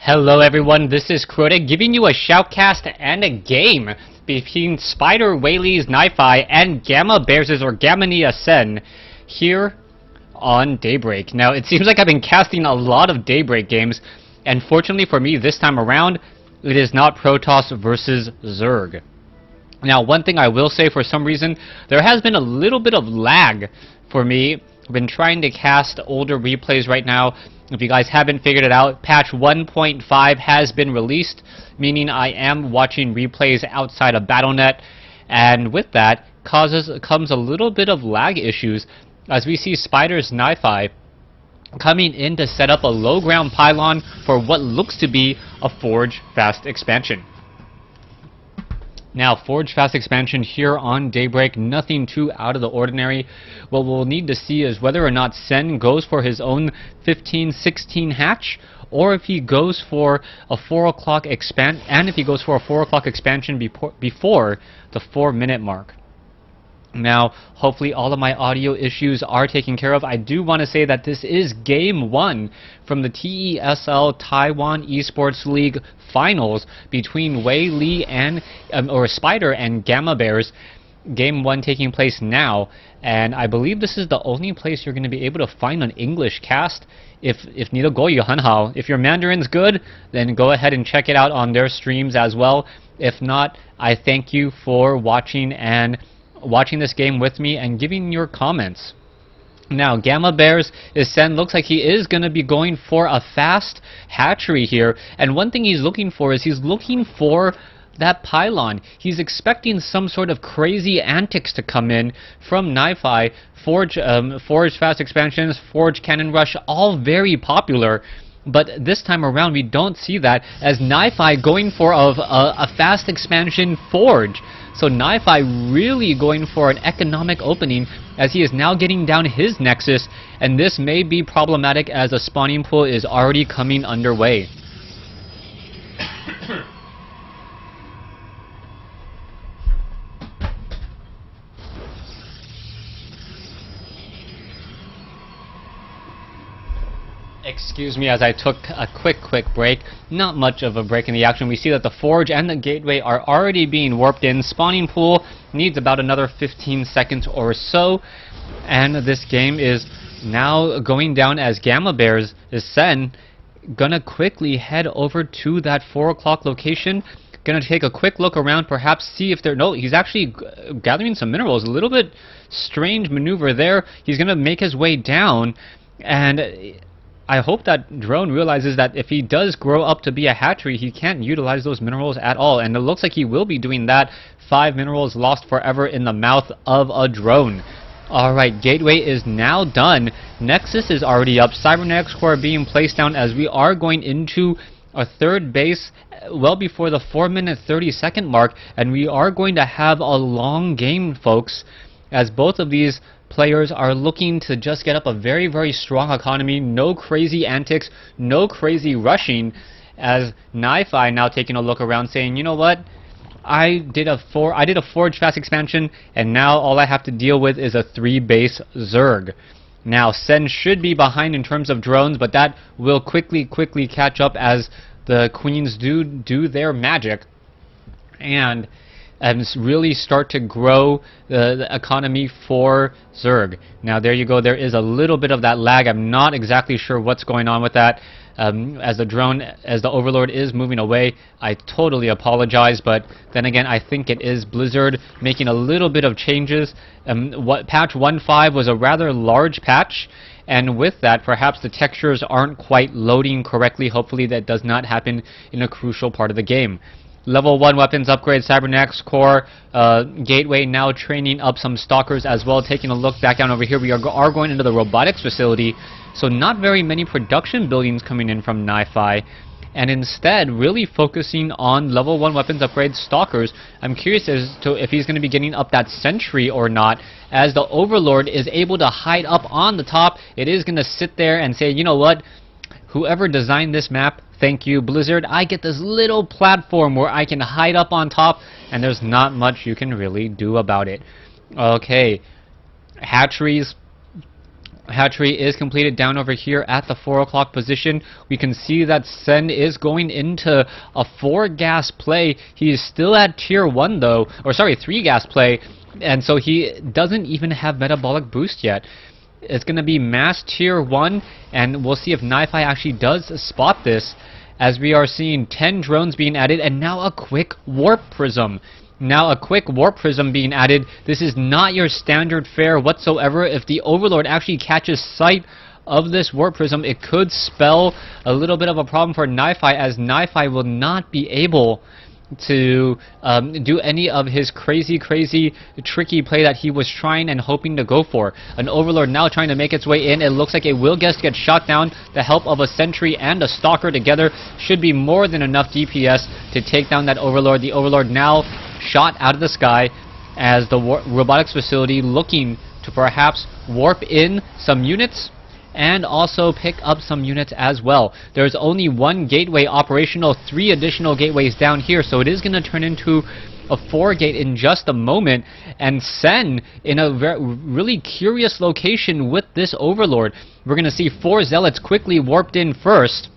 Hello everyone, this is Crota giving you a shoutcast and a game between Spider Wayi's NiFi and Gamma Bears' or Gamma Nia Sen here on Daybreak. Now it seems like I've been casting a lot of Daybreak games, and fortunately for me this time around it is not Protoss versus Zerg. Now one thing I will say, for some reason there has been a little bit of lag for me. I've been trying to cast older replays right now. If you guys haven't figured it out, patch 1.5 has been released, meaning I am watching replays outside of Battle.net, and with that comes a little bit of lag issues as we see Spider's NiFi coming in to set up a low ground pylon for what looks to be a Forge Fast expansion. Now, Forge Fast expansion here on Daybreak, nothing too out of the ordinary. What we'll need to see is whether or not Sen goes for his own 15-16 hatch, or if he goes for a 4 o'clock expansion before the 4-minute mark. Now, hopefully all of my audio issues are taken care of. I do want to say that this is Game 1 from the TeSL Taiwan Esports League Finals between Wayi and Spider and Gamma Bears. Game 1 taking place now, and I believe this is the only place you're going to be able to find an English cast. If your Mandarin's good, then go ahead and check it out on their streams as well. If not, I thank you for watching this game with me and giving your comments. Now, Gamma Bears looks like he is going to be going for a fast hatchery here, and one thing he's looking for is that pylon. He's expecting some sort of crazy antics to come in from NiFi. Forge Fast expansions, Forge Cannon Rush, all very popular. But this time around we don't see that, as NiFi going for a fast expansion Forge. So NiFi really going for an economic opening, as he is now getting down his Nexus, and this may be problematic as a spawning pool is already coming underway. Excuse me as I took a quick break. Not much of a break in the action. We see that the Forge and the Gateway are already being warped in. Spawning pool needs about another 15 seconds or so. And this game is now going down as Gamma Bears is Sen gonna quickly head over to that 4 o'clock location. Gonna take a quick look around, perhaps see if he's actually gathering some minerals. A little bit strange maneuver there. He's gonna make his way down, and I hope that drone realizes that if he does grow up to be a hatchery, he can't utilize those minerals at all. And it looks like he will be doing that. 5 minerals lost forever in the mouth of a drone. Alright, Gateway is now done. Nexus is already up. Cybernetics Core being placed down as we are going into a third base well before the 4-minute 30-second mark. And we are going to have a long game, folks, as both of these players are looking to just get up a very strong economy. No crazy antics, no crazy rushing, as NiFi now taking a look around saying, you know what, I did a Forge Fast expansion, and now all I have to deal with is a 3-base Zerg. Now Sen should be behind in terms of drones, but that will quickly catch up as the queens do their magic and really start to grow the economy for Zerg. Now there you go, there is a little bit of that lag. I'm not exactly sure what's going on with that. As the Overlord is moving away, I totally apologize, but then again I think it is Blizzard making a little bit of changes. Patch 1.5 was a rather large patch, and with that perhaps the textures aren't quite loading correctly. Hopefully that does not happen in a crucial part of the game. Level 1 weapons upgrade, Cybernetics Core, Gateway now training up some Stalkers as well. Taking a look back down over here, we are going into the robotics facility, so not very many production buildings coming in from NiFi, and instead really focusing on level 1 weapons upgrade Stalkers. I'm curious as to if he's going to be getting up that Sentry or not, as the Overlord is able to hide up on the top. It is going to sit there and say, you know what, whoever designed this map, thank you, Blizzard. I get this little platform where I can hide up on top, and there's not much you can really do about it. Okay, hatcheries Hatchery is completed down over here at the 4 o'clock position. We can see that Sen is going into a 4 gas play. He is still at tier 1 though, or sorry, 3 gas play, and so he doesn't even have metabolic boost yet. It's going to be mass tier 1, and we'll see if NiFi actually does spot this, as we are seeing 10 drones being added, and now a quick warp prism. Now a quick warp prism being added. This is not your standard fare whatsoever. If the Overlord actually catches sight of this warp prism, it could spell a little bit of a problem for NiFi, as NiFi will not be able to do any of his crazy tricky play that he was trying and hoping to go for. An Overlord now trying to make its way in. It looks like it will just get shot down. The help of a Sentry and a Stalker together should be more than enough DPS to take down that Overlord. The Overlord now shot out of the sky as the robotics facility looking to perhaps warp in some units and also pick up some units as well. There's only 1 gateway operational, 3 additional gateways down here, so it is going to turn into a 4 gate in just a moment, and Sen in a really curious location with this Overlord. We're going to see 4 Zealots quickly warped in first.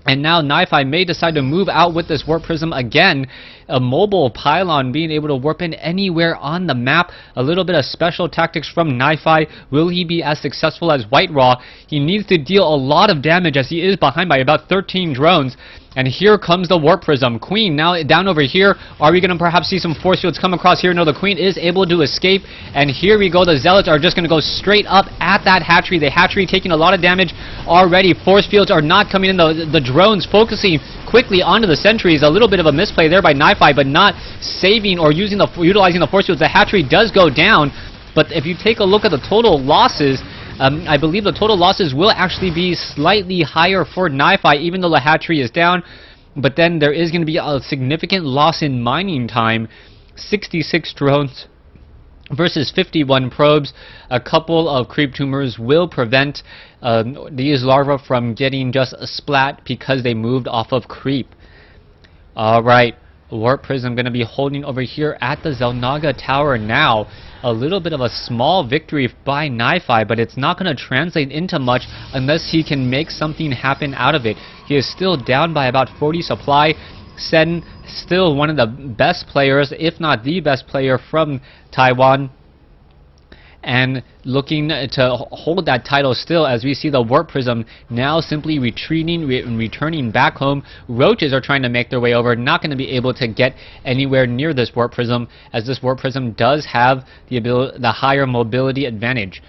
And now NiFi may decide to move out with this warp prism again. A mobile pylon being able to warp in anywhere on the map. A little bit of special tactics from NiFi. Will he be as successful as White Raw? He needs to deal a lot of damage, as he is behind by about 13 drones. And here comes the warp prism. Queen now down over here. Are we going to perhaps see some force fields come across here? No, the Queen is able to escape. And here we go. The Zealots are just going to go straight up at that Hatchery. The Hatchery taking a lot of damage already. Force fields are not coming in. The drones focusing quickly onto the sentries. A little bit of a misplay there by NiFi, but not saving or utilizing the force fields. The Hatchery does go down. But if you take a look at the total losses, I believe the total losses will actually be slightly higher for NiFi, even though the Hatchery is down. But then there is going to be a significant loss in mining time. 66 drones versus 51 probes. A couple of creep tumors will prevent these larvae from getting just a splat because they moved off of creep. Alright, Warp Prism going to be holding over here at the Xel'Naga Tower now. A little bit of a small victory by NiFi, but it's not going to translate into much unless he can make something happen out of it. He is still down by about 40 supply. Sen, still one of the best players, if not the best player from Taiwan, and looking to hold that title still, as we see the Warp Prism now simply retreating, returning back home. Roaches are trying to make their way over, not going to be able to get anywhere near this Warp Prism, as this Warp Prism does have the higher mobility advantage.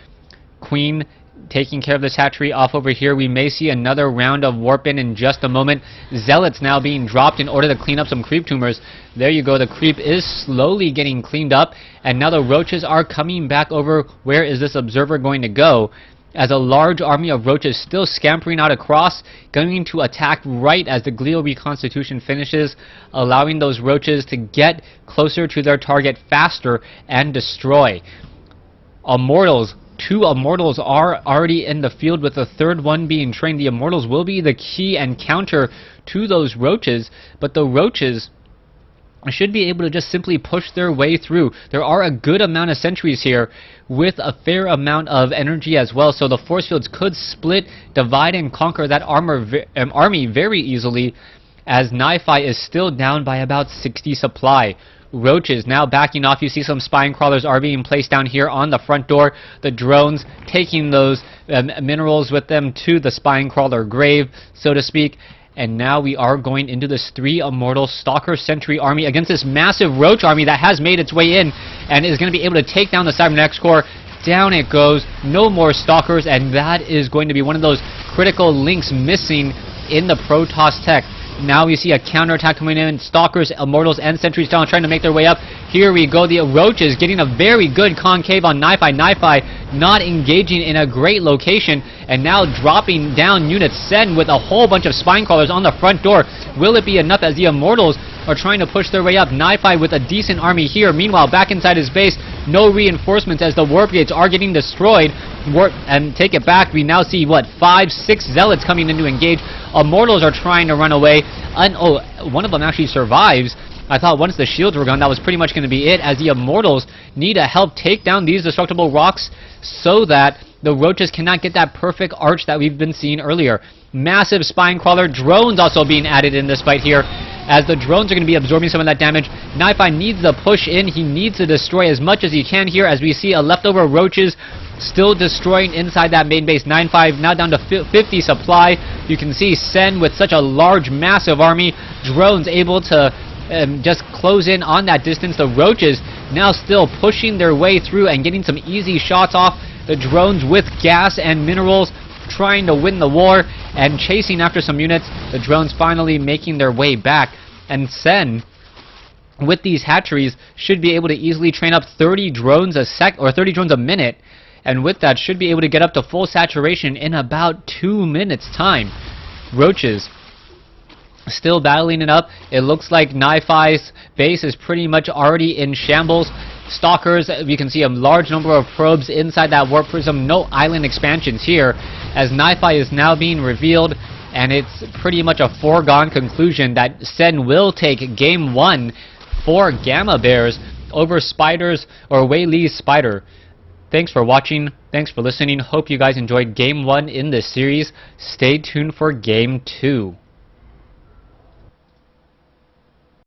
Queen taking care of this Hatchery off over here. We may see another round of warp in just a moment. Zealots now being dropped in order to clean up some creep tumors. There you go. The creep is slowly getting cleaned up, and now the roaches are coming back over. Where is this observer going to go? As a large army of roaches still scampering out across, going to attack right as the glial reconstitution finishes, allowing those roaches to get closer to their target faster and destroy. Immortals. 2 Immortals are already in the field, with the 3rd one being trained. The Immortals will be the key and counter to those roaches, but the roaches should be able to just simply push their way through. There are a good amount of sentries here with a fair amount of energy as well, so the force fields could split, divide, and conquer that army very easily, as NiFi is still down by about 60 supply. Roaches now backing off. You see some spine crawlers are being placed down here on the front door. The drones taking those minerals with them to the spine crawler grave, so to speak. And now we are going into this 3 Immortal Stalker Sentry army against this massive Roach army that has made its way in and is going to be able to take down the Cybernetics Core. Down it goes. No more Stalkers, and that is going to be one of those critical links missing in the Protoss tech. Now we see a counterattack coming in. Stalkers, Immortals, and Sentries down, trying to make their way up. Here we go. The Roaches getting a very good concave on NiFi. NiFi not engaging in a great location, and now dropping down units. Sen with a whole bunch of spine crawlers on the front door. Will it be enough, as the Immortals are trying to push their way up? NiFi with a decent army here. Meanwhile, back inside his base, no reinforcements as the warp gates are getting destroyed. And take it back, we now see, what, 5, 6 Zealots coming in to engage. Immortals are trying to run away. One of them actually survives. I thought once the shields were gone, that was pretty much going to be it, as the Immortals need to help take down these destructible rocks so that The roaches cannot get that perfect arch that we've been seeing earlier. Massive spine crawler. Drones also being added in this fight here, as the drones are going to be absorbing some of that damage. NiFi needs to push in. He needs to destroy as much as he can here, as we see a leftover roaches still destroying inside that main base. 9-5 now down to 50 supply. You can see Sen with such a large, massive army. Drones able to just close in on that distance. The roaches now still pushing their way through and getting some easy shots off. The drones with gas and minerals trying to win the war and chasing after some units. The drones finally making their way back, and Sen with these hatcheries should be able to easily train up 30 drones a minute, and with that should be able to get up to full saturation in about 2 minutes time. Roaches still battling it up. It looks like NiFi's base is pretty much already in shambles. Stalkers, you can see a large number of probes inside that warp prism. No island expansions here, as NiFi is now being revealed, and it's pretty much a foregone conclusion that Sen will take game 1 for Gamma Bears over Spiders, or Wayi's Spider. Thanks for watching. Thanks for listening. Hope you guys enjoyed game 1 in this series. Stay tuned for game 2.